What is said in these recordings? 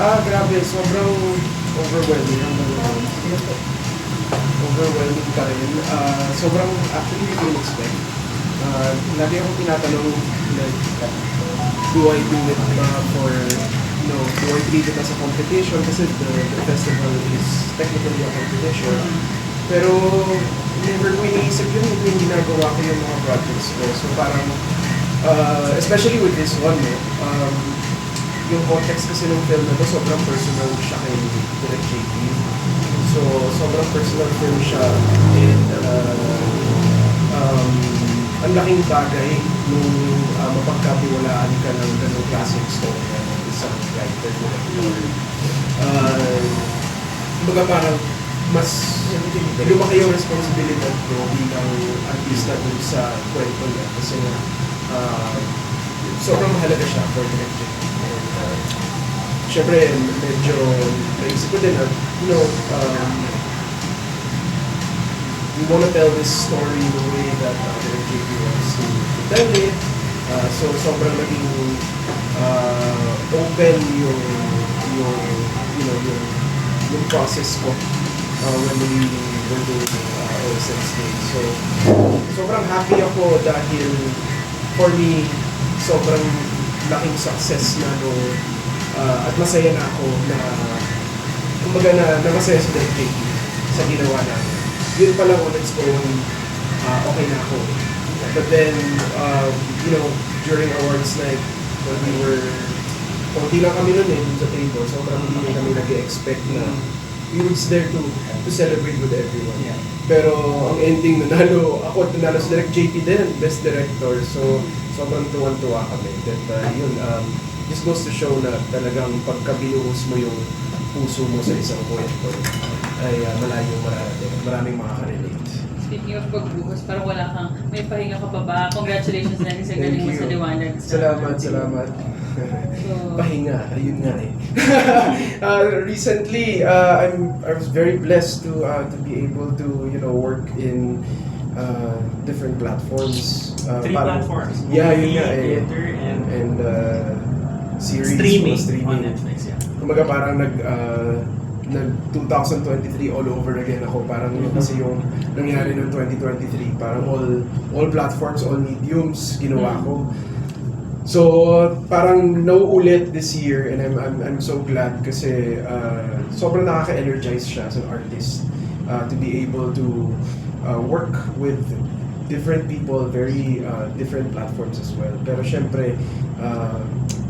Grabe, sobrang overwhelming ang overwhelming pa rin. Sobrang actually hindi ko expect. Lagi akong tinatanong, like, do I do it for, do I treat it as a competition? Kasi the festival is technically a competition. Pero never ko iniisip yun, ito yung ginagawa ko yung mga projects ko. So parang, especially with this one, yung context kasi ng film na to, sobrang personal siya kay Direk JP. So, sobrang personal film siya. And, ang laking bagay nung mapagkatiwalaan ka ng ganong klaseng story ng isang writer, director. Kumbaga parang mas lumaki yung responsibilidad ko bilang artista dun sa kwento niya. Kasi nga, sobrang mahalaga siya for Direk JP. Siyempre, medyo naisip ko din na, we want to tell this story the way that Direk JP wants to tell it. So, sobrang naging open yung process ko when we were doing OSM stage. So, sobrang happy ako dahil for me, sobrang laking success na at masaya na ako na kumbaga na masaya sa Direk JP sa ginawa namin. Yun pa lang on its own, okay na ako. But then, during awards night, when we were, konti lang kami nun sa table, sobrang hindi kami nag-expect na we were there to celebrate with everyone. Yeah. Pero ang ending, nanalo sa Direk JP din, Best Director. So, sobrang tuwan-tuwa kami. That, this goes to show na talagang pagka binuhos mo yung puso mo sa isang kwento, ay malayo mararating. Maraming makaka-relate. Speaking of pagbuhos, parang wala kang, may pahinga ka pa ba? Congratulations na rin sa galing mo sa liwanag. Salamat. So, Pahinga, ayun nga eh. Recently, I was very blessed to be able to work in different platforms. Three platforms. Yeah, Movie, yun nga eh. theater, and Series, streaming on Netflix. Yeah. Kumbaga parang nag 2023 all over again ako. Parang yun kasi yung nangyari ng 2023. Parang all platforms, all mediums ginawa ko. So parang nauulit this year, and I'm so glad kasi sobrang nakaka-energize siya as an artist to be able to work with different people, very different platforms as well. Pero syempre,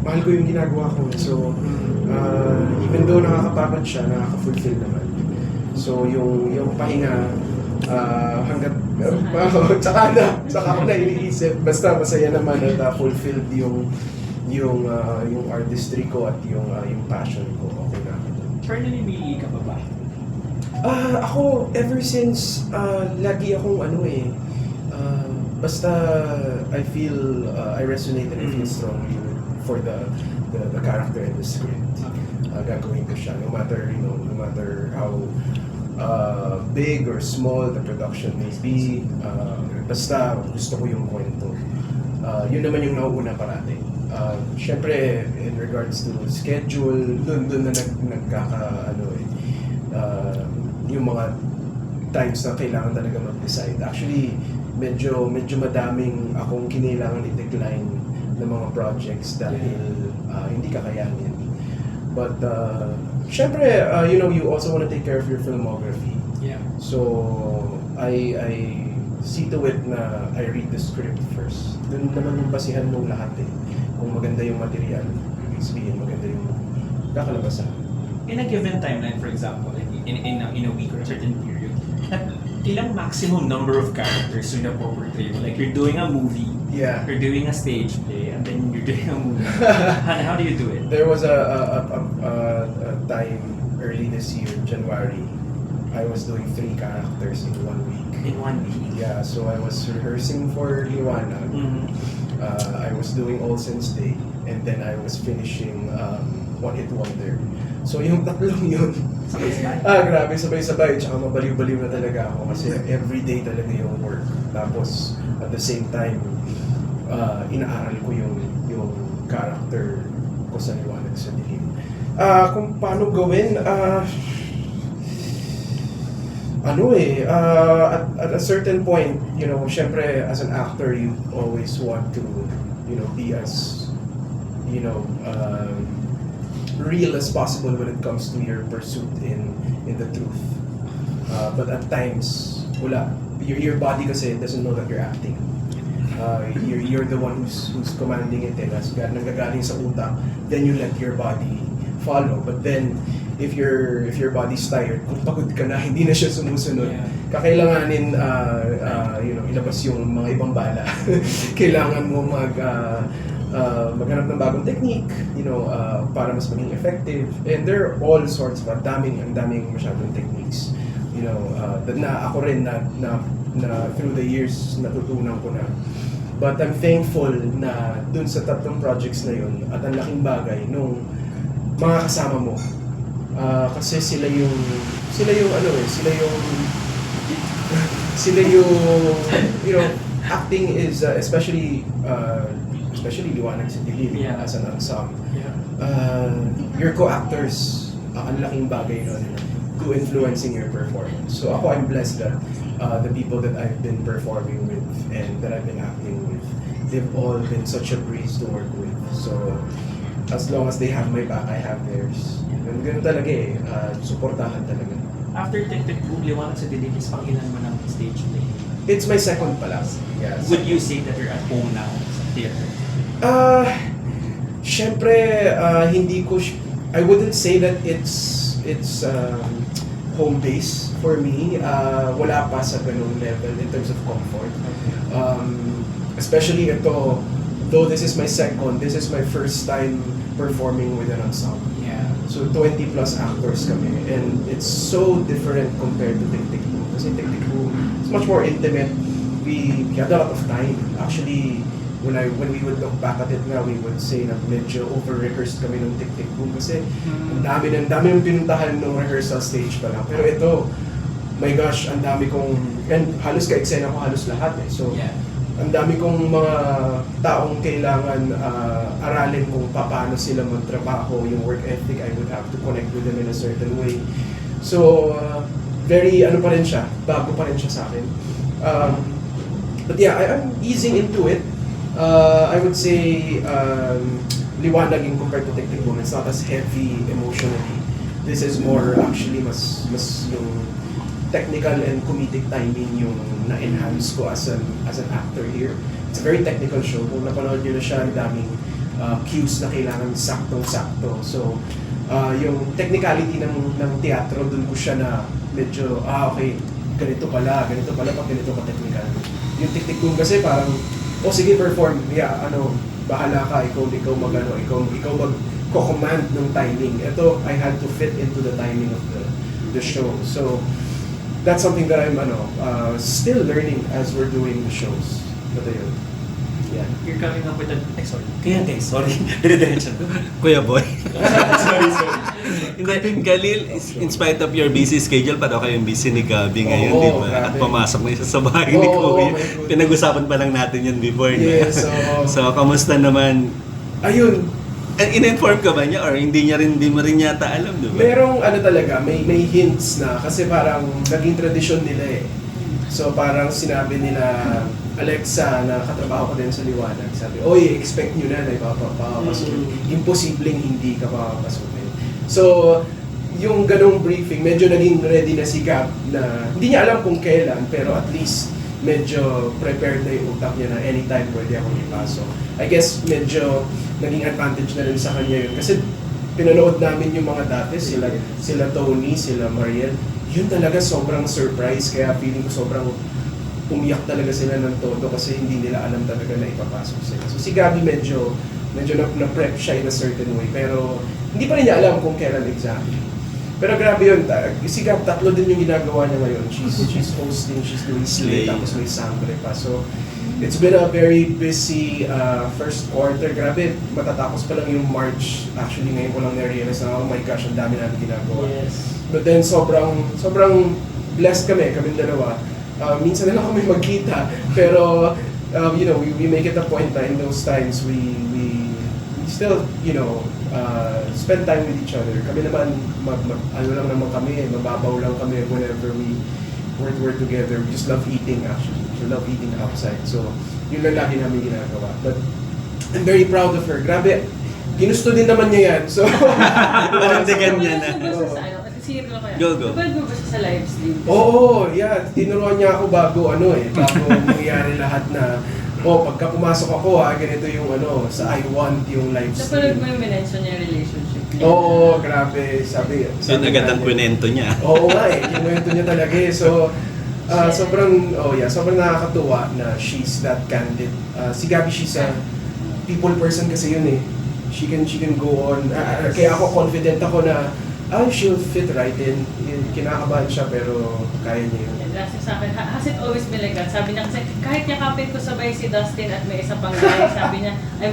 mahal ko yung ginagawa ko. So, even though nakakapagod siya, nakaka-fulfill naman. So, yung pahinga, hanggat, saka ako na iniisip, basta masaya naman at fulfilled yung artistry ko at yung passion ko. Okay na ako. Sure, namimili ka pa ba? Ako, ever since, lagi akong basta I feel, I resonate and I feel strongly for the character and the script. Gagawin ko siya, no matter how big or small the production may be, basta gusto ko yung kwento. Yun naman yung nauuna parati. Siyempre, in regards to schedule, dun na yung mga times na kailangan talaga mag-decide. Actually, medyo madaming akong kinailangan i-decline ng mga projects dahil hindi kakayanin. But syempre, you also want to take care of your filmography. Yeah. So I see to it na I read the script first. Doon naman yung basihan ng lahat eh. Kung maganda yung material, ibig sabihin maganda yung kakalabasan. In a given timeline, for example, in a week or a certain period, ilang maximum number of characters yung napoportray mo? Like, you're doing a movie, Yeah. you're doing a stage play, and then you're doing a movie. How do you do it? There was a time early this year, January, I was doing 3 characters in 1 week. In 1 week? Yeah, so I was rehearsing for Liwanag. I was doing All Saints Day, and then I was finishing One Hit Wonder. So yung tatlong yun, grabe, sabay-sabay, tsaka mabaliw-baliw na talaga ako kasi everyday talaga yung work. Tapos at the same time, inaaral ko yung character ko sa Liwanag sa Dilim. Kung paano gawin, at a certain point, you know, syempre as an actor, you always want to, you know, be as, you know, real as possible when it comes to your pursuit in the truth. But at times, wala. Your body kasi doesn't know that you're acting. You're the one who's commanding it, as nanggagaling sa utak, then you let your body follow. But then, if your body's tired, kung pagod ka na, hindi na siya sumusunod, kakailanganin, you know, ilabas yung mga ibang bala. Kailangan mo maghanap ng bagong technique, you know, para mas maging effective. And there are all sorts of, ang daming masyadong techniques, you know, that na ako rin na through the years natutunan ko na. But I'm thankful na dun sa tatlong projects na yun, at ang laking bagay nung mga kasama mo. Kasi sila yung you know, acting is especially Liwanag sa Dilim as an ensemble. Your co-actors, ang laking bagay nun to influencing your performance. So ako, I'm blessed that the people that I've been performing with and that I've been acting with, they've all been such a breeze to work with. So as long as they have my back, I have theirs. Ganun talaga suportahan talaga. After Tek Tek Boom, Liwanag sa Dilim is pang-ilan mo ng stage play? It's my second pa lang. Yes. Would you say that you're at home now sa theater? Syempre, I wouldn't say that it's home base for me. Wala pa sa ganung level in terms of comfort. Especially ito, though this is my first time performing with an ensemble. Yeah. So 20 plus actors kami, and it's so different compared to Tek Tek Boom. Kasi Tek Tek Boom, it's much more intimate. We had a lot of time. Actually, when we would look back at it now, we would say na medyo over-rehearsed kami ng Tek Tek Boom kasi ang dami yung pinuntahan ng rehearsal stage pa lang. Pero ito, my gosh, ang dami kong, and halos ka-eksena ko halos lahat So, Yeah. ang dami kong mga taong kailangan aralin kung paano sila magtrabaho, yung work ethic, I would have to connect with them in a certain way. So, very, pa rin siya, bago pa rin siya sa akin. But yeah, I'm easing into it. I would say, Liwanag in compared to Tek Tek Boom, it's not as heavy emotionally. This is more actually mas yung technical and comedic timing yung na-enhance ko as an actor here. It's a very technical show. Kung napanood nyo na siya, ang daming cues na kailangan saktong-sakto. So, yung technicality ng teatro, dun ko siya na medyo, okay, ganito pala pag ganito ka technical. Yung Tek Tek Boom kasi parang, sige, perform, bahala ka, ikaw mag-command ng timing. Ito, I had to fit into the timing of the show. So, that's something that I'm still learning as we're doing the shows. But ayun. Yeah. You're coming up with sorry. Dire-diretso. Kuya Boy. sorry. Hindi, Khalil, in spite of your busy schedule, pa daw kayong busy ni Gabi ngayon, Oo, di ba? grabe. At pumasok na isa sa bahay ni Oo, Kuya. my goodness. Pinag-usapan pa lang natin yun before. Yes, na. So, kamusta naman? Ayun. In-inform ka ba niya or hindi mo rin yata alam, di ba? Merong talaga, may hints na kasi parang naging tradisyon nila So parang sinabi nila, Alexa, na katrabaho ko din sa Liwanag, sabi, expect nyo na ipapapasok. Imposibleng hindi ka papapasukin. So, yung ganong briefing, medyo naging ready na si Gab na hindi niya alam kung kailan, pero at least medyo prepared na yung utak niya na anytime pwede akong ipasok. I guess medyo naging advantage na rin sa kanya yun. Kasi pinanood namin yung mga dati, sila Tony, sila Mariel. Yun talaga sobrang surprise, kaya feeling ko sobrang umiyak talaga sila ng todo kasi hindi nila alam talaga na ipapasok sila. So si Gabi medyo na-prep siya in a certain way, pero hindi pa rin niya alam kung kailan exactly. Pero grabe yun, si Gab, tatlo din yung ginagawa niya ngayon. She's hosting, she's doing Slay, tapos may Sangre pa. So, it's been a very busy first quarter. Grabe, matatapos pa lang yung March. Actually, ngayon ko lang na-realize na, oh my gosh, ang dami namin ginagawa. Yes. But then, sobrang blessed kaming dalawa. Minsan na lang kami magkita. Pero, we make it a point na in those times, we still, spend time with each other. Kami naman, ano lang naman kami, mababaw lang kami whenever we're together. We just love eating actually. We love eating outside. So, yun lang lagi namin ginagawa. But, I'm very proud of her. Grabe, ginusto din naman niya yan. So, Panindigan niya na. Go. Napanood mo ba siya sa live stream? Oo, yeah. Tinuruan niya ako bago mangyari lahat na, pagka pumasok ako ganito yung sa I want yung live Napanood stream. mo yung mention niya yung relationship niya? Oo, grabe. Sabi Yun agad ang natin. kwento niya. Oo nga kinuwento niya talaga So, sobrang nakakatuwa na she's that candid. Si Gabby, she's a people person kasi yun She can go on. Kaya ako confident ako na she'll fit right in. Kinakabahan siya pero kaya niya yun. And last sa akin, has it always been like that? Sabi niya kasi kahit yakapin ko sabay si Dustin at may isa pang guy, sabi niya, I'm